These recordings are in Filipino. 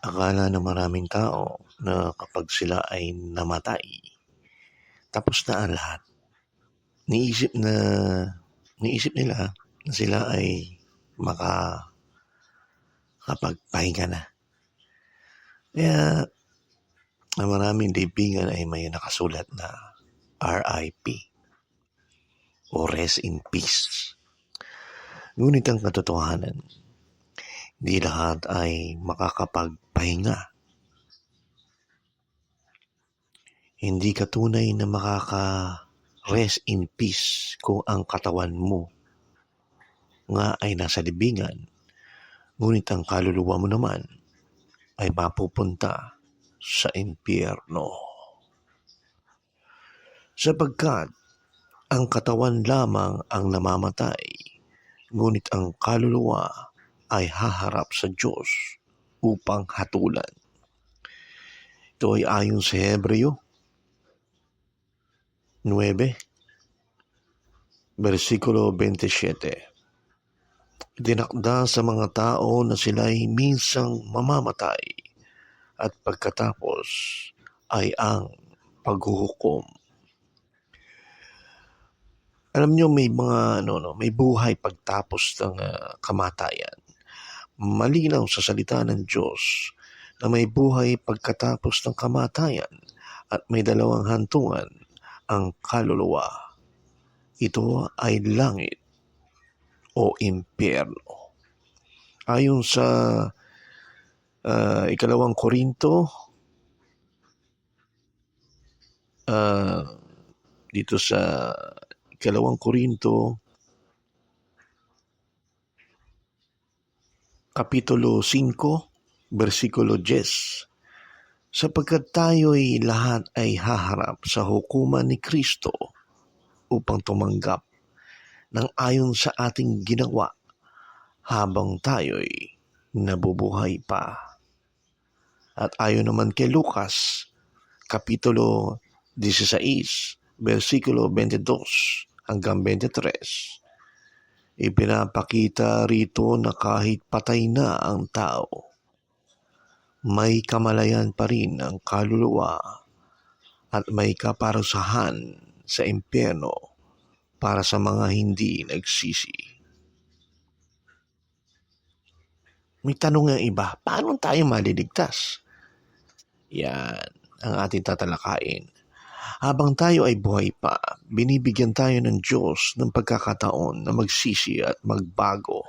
Akala ng maraming tao na kapag sila ay namatay, tapos na ang lahat. Niisip nila na sila ay makakapagpahinga na. Kaya ang maraming daigdigan ay may nakasulat na RIP o Rest in Peace. Ngunit ang katotohanan, hindi lahat ay makakapagpahinga. Hindi ka tunay na makaka-rest in peace kung ang katawan mo nga ay nasa libingan, ngunit ang kaluluwa mo naman ay mapupunta sa impyerno. Sapagkat ang katawan lamang ang namamatay, ngunit ang kaluluwa ay haharap sa Diyos upang hatulan. Ito ay ayon sa Hebreo 9, versikulo 27. Dinakda sa mga tao na sila'y minsang mamamatay at pagkatapos ay ang paghuhukom. Alam niyo may may buhay pagtapos ng kamatayan. Malinaw sa salita ng Diyos na may buhay pagkatapos ng kamatayan at may dalawang hantungan ang kaluluwa. Ito ay langit o impyerno. Ayon sa ikalawang Korinto, dito sa ikalawang Korinto, kapitulo 5, versikulo 10, sapagkat tayo'y lahat ay haharap sa hukuman ni Kristo upang tumanggap ng ayon sa ating ginawa habang tayo'y nabubuhay pa. At ayon naman kay Lucas, kapitulo 16, versikulo 22 hanggang 23, ipinapakita rito na kahit patay na ang tao, may kamalayan pa rin ang kaluluwa at may kaparusahan sa impyerno para sa mga hindi nagsisi. May tanong ang iba, paano tayo maliligtas? Yan ang ating tatalakayin. Habang tayo ay buhay pa, binibigyan tayo ng Diyos ng pagkakataon na magsisi at magbago.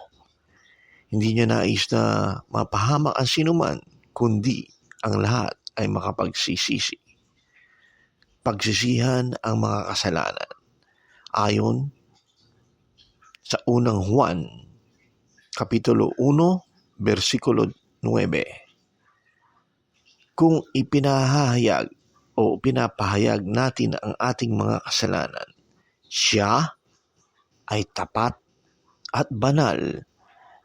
Hindi niya nais na mapahamak ang sinuman, kundi ang lahat ay makapagsisisi. Pagsisihan ang mga kasalanan. Ayon sa unang Juan, kapitulo 1, versikulo 9. Kung ipinahayag o pinapahayag natin ang ating mga kasalanan, siya ay tapat at banal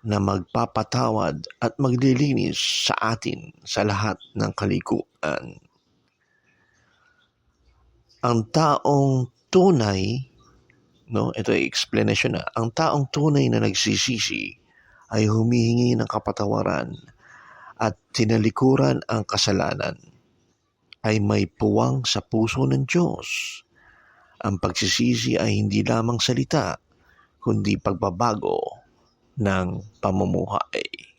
na magpapatawad at maglilinis sa atin sa lahat ng kalikuan. Ang taong tunay, ito ay explanation na, ang taong tunay na nagsisisi ay humihingi ng kapatawaran at tinalikuran ang kasalanan, ay may puwang sa puso ng Diyos. Ang pagsisisi ay hindi lamang salita, kundi pagbabago ng pamumuhay.